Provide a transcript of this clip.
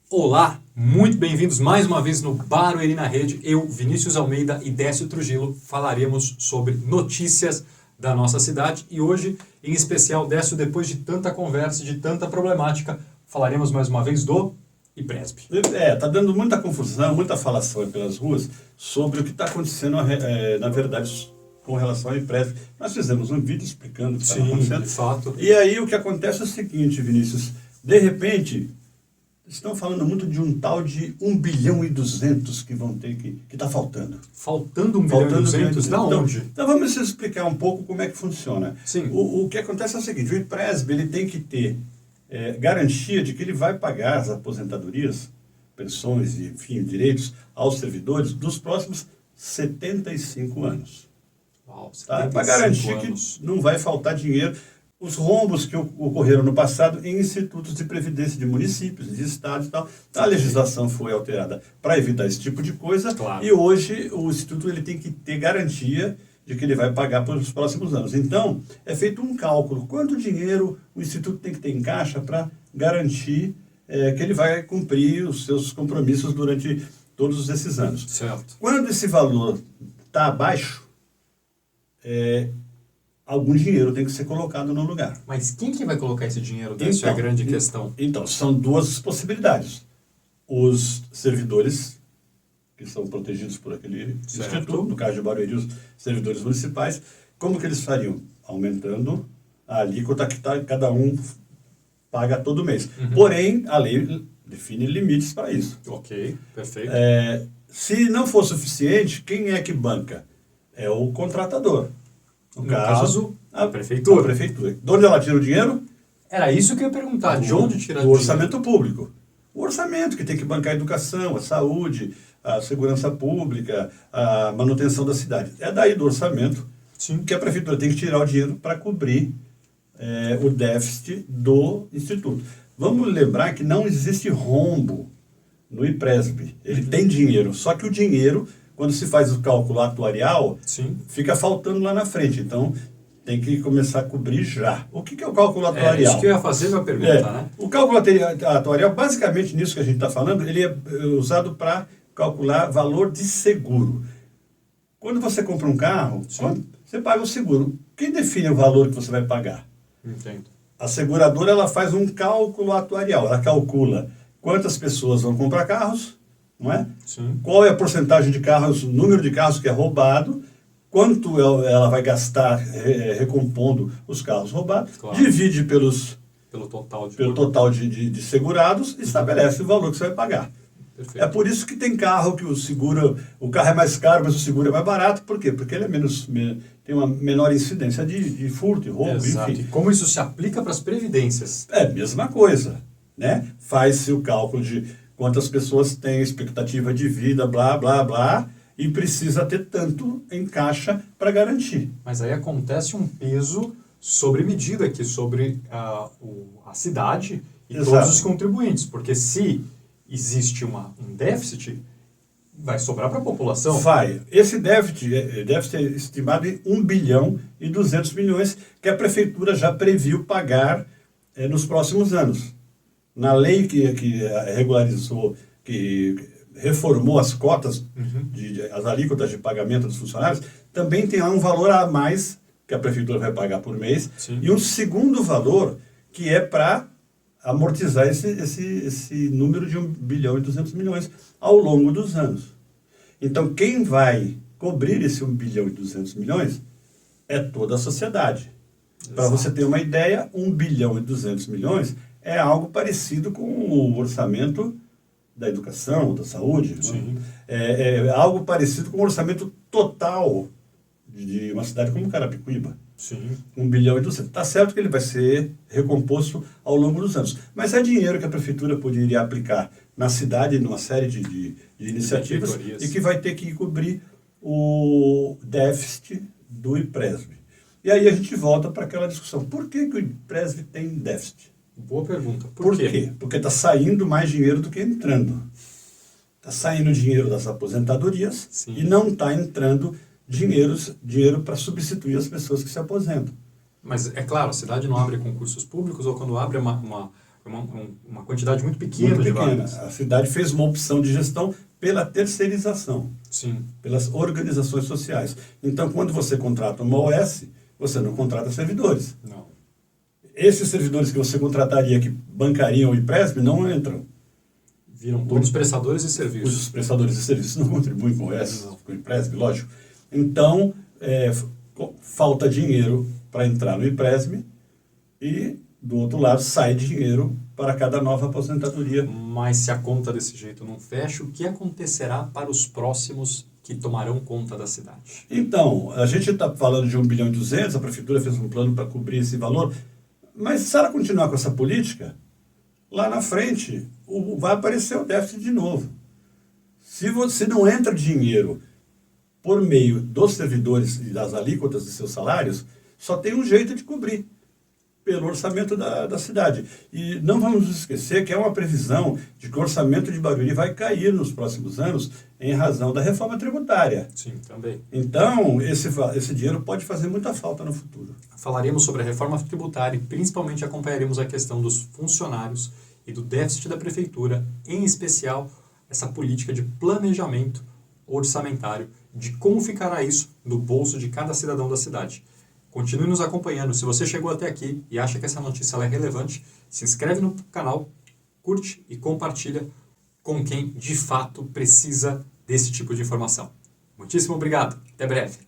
Olá, muito bem-vindos mais uma vez no Barueri na Rede. Eu, Vinícius Almeida e Décio Trujillo falaremos sobre notícias da nossa cidade. E hoje, em especial, Décio, depois de tanta conversa, de tanta problemática, falaremos mais uma vez do IPRESB. Tá dando muita confusão, muita falação aí pelas ruas sobre o que está acontecendo, na verdade, com relação ao IPRESB. Nós fizemos um vídeo explicando o que está acontecendo. De fato. E aí o que acontece é o seguinte, Vinícius, de repente, estão falando muito de um tal de 1 bilhão e 200 que vão ter que está faltando. Faltando 1 bilhão e 200? Da onde? Então vamos explicar um pouco como é que funciona. Sim. O que acontece é o seguinte, o IPRESB ele tem que ter garantia de que ele vai pagar as aposentadorias, pensões e, enfim, direitos aos servidores dos próximos 75 anos. Uau, Tá? Para garantir anos. que não vai faltar dinheiro. Os rombos que ocorreram no passado em institutos de previdência de municípios, de estados e tal, a legislação foi alterada para evitar esse tipo de coisa. Claro. E hoje o instituto ele tem que ter garantia de que ele vai pagar pelos próximos anos. Então, é feito um cálculo. Quanto dinheiro o instituto tem que ter em caixa para garantir que ele vai cumprir os seus compromissos durante todos esses anos. Certo. Quando esse valor está abaixo, algum dinheiro tem que ser colocado no lugar. Mas quem que vai colocar esse dinheiro? Essa é a grande questão. Então, são duas possibilidades. Os servidores, que são protegidos por aquele instituto, no caso de Barueri, os servidores municipais, como que eles fariam? Aumentando a alíquota que cada um paga todo mês. Uhum. Porém, a lei define limites para isso. Ok, perfeito. Se não for suficiente, quem é que banca? É o contratador. No caso, a prefeitura. A prefeitura. De onde ela tira o dinheiro? Era isso que eu ia perguntar. De onde tirar do o orçamento público. O orçamento que tem que bancar a educação, a saúde, a segurança pública, a manutenção da cidade. É daí do orçamento que a prefeitura tem que tirar o dinheiro para cobrir o déficit do instituto. Vamos lembrar que não existe rombo no IPRESB. Ele tem dinheiro, só que o dinheiro, quando se faz o cálculo atuarial, fica faltando lá na frente. Então, tem que começar a cobrir já. O que é o cálculo atuarial? Isso que eu ia fazer uma pergunta, né? O cálculo atuarial, basicamente nisso que a gente está falando, ele é usado para calcular valor de seguro. Quando você compra um carro, você paga o seguro. Quem define o valor que você vai pagar? Entendo. A seguradora ela faz um cálculo atuarial. Ela calcula quantas pessoas vão comprar carros, não é? Sim. Qual é a porcentagem de carros, o número de carros que é roubado, quanto ela vai gastar recompondo os carros roubados, divide pelo total de segurados e estabelece o valor que você vai pagar. Perfeito. É por isso que tem carro que o carro é mais caro, mas o seguro é mais barato. Por quê? Porque ele tem uma menor incidência de furto e roubo, Exato. enfim. E como isso se aplica para as previdências? É a mesma coisa, né? Faz-se o cálculo de quantas pessoas têm expectativa de vida, blá, blá, blá, e precisa ter tanto em caixa para garantir. Mas aí acontece um peso sobre medida aqui, sobre a cidade e todos os contribuintes. Porque se existe um déficit, vai sobrar para a população. Vai. Esse déficit é estimado em 1 bilhão e 200 milhões, que a prefeitura já previu pagar nos próximos anos. Na lei que regularizou, que reformou as cotas, as alíquotas de pagamento dos funcionários, também tem lá um valor a mais que a prefeitura vai pagar por mês, e um segundo valor que é para amortizar esse número de 1 bilhão e 200 milhões ao longo dos anos. Então, quem vai cobrir esse 1 bilhão e 200 milhões é toda a sociedade. Para você ter uma ideia, 1 bilhão e 200 milhões é algo parecido com o orçamento da educação, da saúde. É algo parecido com o orçamento total de uma cidade como Carapicuíba. 1 bilhão e 200. Está certo que ele vai ser recomposto ao longo dos anos. Mas é dinheiro que a prefeitura poderia aplicar na cidade, numa série de iniciativas, e que vai ter que cobrir o déficit do IPRESB. E aí a gente volta para aquela discussão. Por que o IPRESB tem déficit? Boa pergunta. Por quê? Porque está saindo mais dinheiro do que entrando. Está saindo dinheiro das aposentadorias e não está entrando dinheiro para substituir as pessoas que se aposentam. Mas, é claro, a cidade não abre concursos públicos, ou quando abre Foi uma quantidade muito pequena Muito de pequena. vagas. A cidade fez uma opção de gestão pela terceirização, Sim. pelas organizações sociais. Então, quando você contrata uma OS, você não contrata servidores. Não. Esses servidores que você contrataria, que bancariam o IPRESB, não entram. Viram todos prestadores de serviços. Os prestadores de serviços não contribuem com o OS, com o IPRESB, lógico. Então, falta dinheiro para entrar no IPRESB e, do outro lado, sai dinheiro para cada nova aposentadoria. Mas se a conta desse jeito não fecha, o que acontecerá para os próximos que tomarão conta da cidade? Então, a gente está falando de 1,2 bilhão, a prefeitura fez um plano para cobrir esse valor, mas se ela continuar com essa política, lá na frente vai aparecer o déficit de novo. Se você não entra dinheiro por meio dos servidores e das alíquotas de seus salários, só tem um jeito de cobrir, pelo orçamento da cidade. E não vamos nos esquecer que é uma previsão de que o orçamento de Barueri vai cair nos próximos anos em razão da reforma tributária. Sim, também. Então, esse dinheiro pode fazer muita falta no futuro. Falaremos sobre a reforma tributária e principalmente acompanharemos a questão dos funcionários e do déficit da prefeitura, em especial essa política de planejamento orçamentário, de como ficará isso no bolso de cada cidadão da cidade. Continue nos acompanhando. Se você chegou até aqui e acha que essa notícia é relevante, se inscreve no canal, curte e compartilha com quem de fato precisa desse tipo de informação. Muitíssimo obrigado. Até breve.